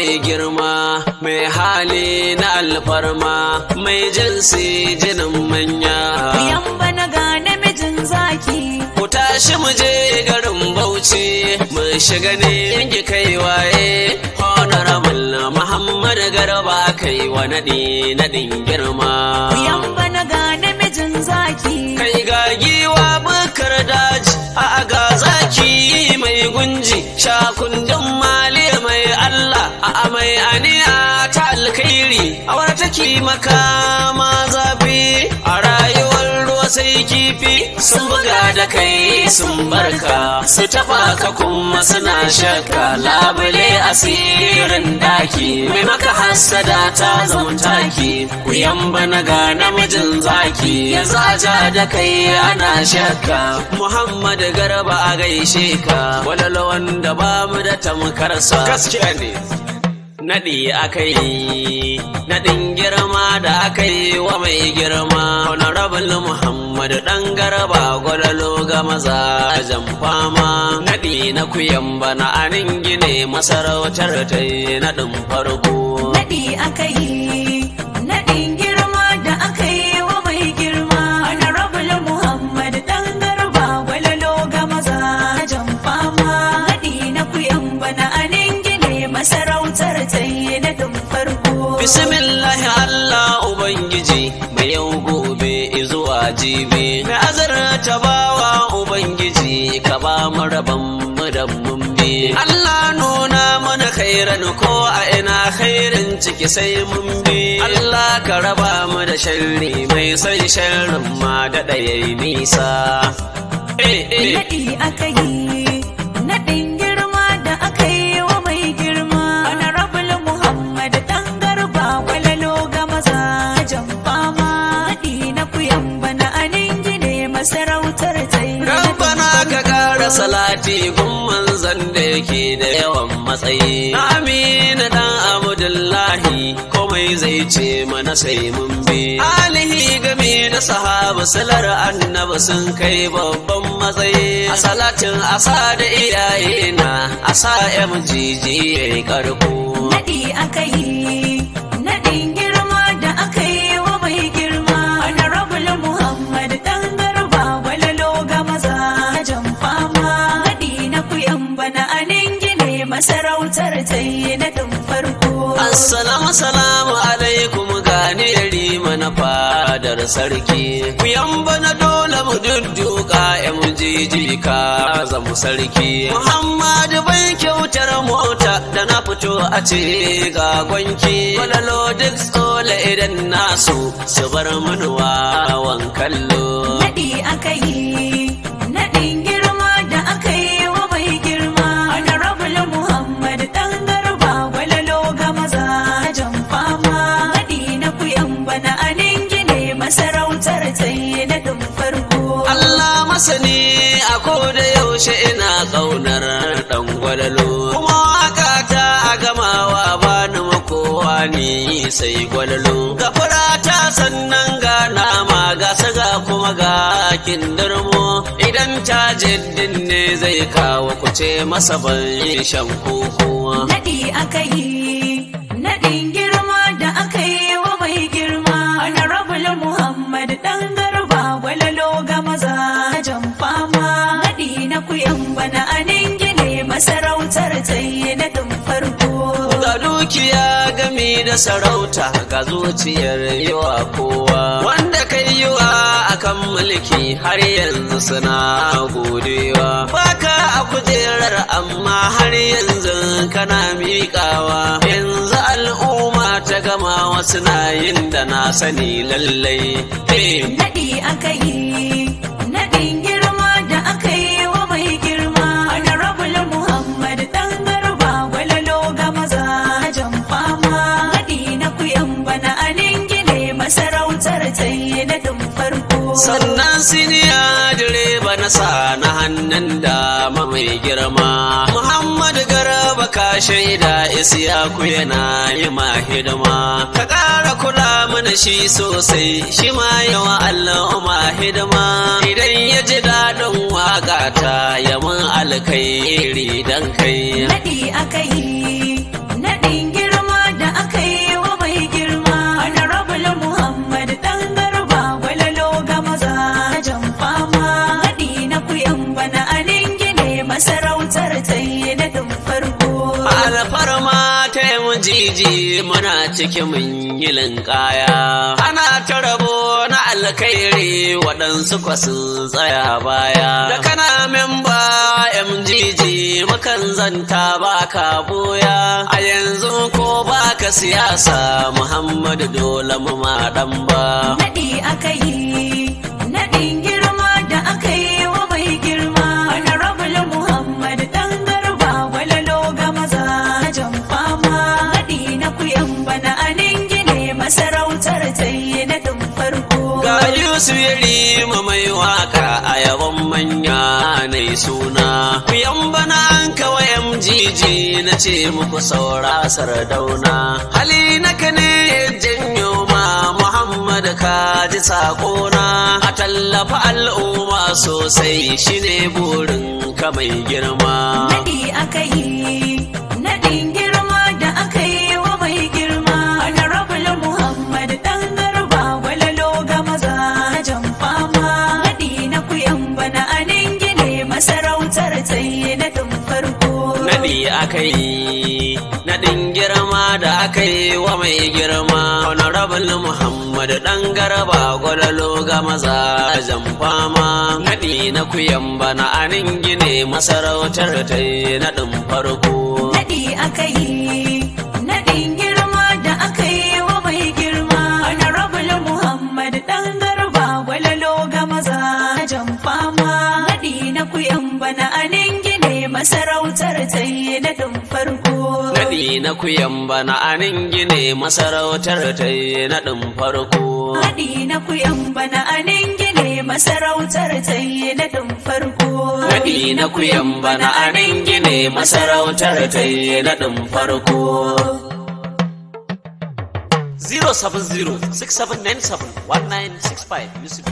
mai girma mai hali na alfarma mai jinsi jinin manya. Yamba na ga namijin zaki. Ku tashi mu je garin Bauchi mu shiga ne yanki kai waye. Honorable Muhammad Garba kai wa naɗin girma. Yamba na ga namijin zaki. Kai ga giwa bukar daji a ga zaki mai gunji shakundin mali mai Allah a mai aniya ta alkhairi a wata take makama zafi a rayuwar ruwa sai kifi sun buga da kai sun barka su taɓa ka kuma suna shakka labule asirin daki mai maka hassada ta zama taki ku yamba na ga namijin zaki ya zaja da kai ana shakka. Muhammad Garba a gaishe ka walala wanda ba mu da tamkarsa gaskiya ne. Naɗi akai naɗin girma da akai wa mai girma Honorable Muhammad ɗan Garba gwalalo ga mazajen fama. Naɗi na kuyamba na anin gine masarautar ta yi naɗin farko. Naɗi akai naɗin girma da akai wa mai girma Honorable Muhammad ɗan Garba gwalalo ga mazajen fama. Naɗi na kuyamba na anin gine masarautar ta yi naɗin farko. Bismillahi Allah Ubangiji mai yau gobe zuwa jibi mai azarta bawa Ubangiji ka ba mu rabon mu da mun bi. Allah nuna mana khairan ko a ina khairin ciki sai mun bi. Allah ka raba mu da sharri mai sai sharrin ma da ɗaya nisa. Naɗi akai naɗin girma da akai wa mai girma Honorable Muhammad ɗan Garba gwalalo ga mazajen fama. Naɗi na kuyamba na anin gine masarautar ta yi. Rabbana ka ƙara salati gun manzan da yake da yawan matsayi. Amina dan Abdullahi komai zai ce mana sai mun bi. Alihi game da sahaba salar annabi sun kai babban matsayi. A salatin asa da iyaye na asa MGG yayi karko. Naɗi akai naɗin girma da akai wa mai girma Honorable Muhammad ɗan Garba gwalalo ga mazajen fama. Naɗi na kuyamba na anin gine masarautar ta yi naɗin farko. Assalamu alaikum gane rima na fadar sarki. Ku yamba na dole mu dudduka MGG ka zamu sarki. Muhammadu bai kyautar mota da na fito a ce ga gwanki. Walalo duk tsola idan nasu su bar mun wawan kallo. Naɗi akai naɗin girma da akai wa mai girma Honorable Muhammad ɗan Garba gwalalo ga mazajen fama. Naɗi na kuyamba na anin gine masarautar ta yi naɗin farko. Allah masani a koda yaushe ina ƙaunar ɗan gwalalo. Kuma waka ta a gamawa bani makowa ne sai gwalalo. Gafara ta sannan ga nama ga saga kuma ga kindirmo. Idan ta jiddin ne zai kawo kuce masa ban shan koko. Naɗi akai naɗin girma da akai wa mai girma Honorable Muhammad ɗan Garba gwalalo ga mazajen fama. Naɗi na kuyamba na anin gine masarautar ta yi naɗin farko. Ga dukiya gami da sarauta ga zuciyar yawa kowa. Wanda kai yiwa akan mulki har yanzu suna godewa. Baka a kujerar amma har yanzu kana miƙawa. Yanzu al'umma ta gama wasu na yin da na sani lallai. Naɗi akai naɗin girma da akai wa mai girma Honorable Muhammad ɗan Garba gwalalo ga mazajen fama. Naɗi na kuyamba na anin gine masarautar ta yi naɗin farko. Sannan siniya direba na sa na hannun dama mai girma. Muhammad Garba ka shaida Isiyaku yana yi ma hidima. Ka ƙara kula mana shi sosai shi ma yawa al'umma hidima. Idan ya ji daɗin waƙa ta yamin alkairi dan kai. Naɗi akai naɗin MGG muna cikin mun yi linkaya. Ana ta rabo na alkhairi waɗansu sun tsaya baya. Da kana memba MGG mukan zanta baka boya. A yanzu ko baka siyasa Muhammadu dole mu ma dan ba. Naɗi aka yi, naɗin girma da aka yi wa mai girma. Honorable Muhammad ɗan Garba Gwalalo ga mazajen fama. Naɗi na kuyan bana a ningine masarautar ta yi naɗin farko. Ga Yusuf Yarima mai waka a yaban manya na suna. Kuyan bana an kawai MGG na ce muku saura Sardauna. Hali naka ne janyo ma Muhammad ka ji sakona. A tallafa al'umma sosai shine burin ka mai girma. Naɗi aka yi, naɗin girma da aka yi wa mai girma. Honorable Muhammad ɗan Garba Gwalalo ga mazajen fama. Naɗi na kuyan bana a ningine masarautar ta yi naɗin farko. Naɗi aka yi, naɗin girma da aka yi wa mai girma. Honorable Muhammad ɗan Garba Gwalalo ga mazajen fama. Naɗi na kuyan bana a ningine masarautar ta yi naɗin farko. Naɗi aka yi, naɗin girma da aka yi wa mai girma. Honorable Muhammad ɗan Garba Gwalalo ga mazajen fama. Naɗi na kuyan bana a ningine masarautar ta yi naɗin farko. Naɗi na kuyan bana a ningine masarautar ta yi naɗin farko. Naɗi na kuyan bana a ningine masarautar ta yi naɗin farko. Naɗi na kuyan bana a ningine masarautar ta yi naɗin farko. 070 6797 1965 Yusuf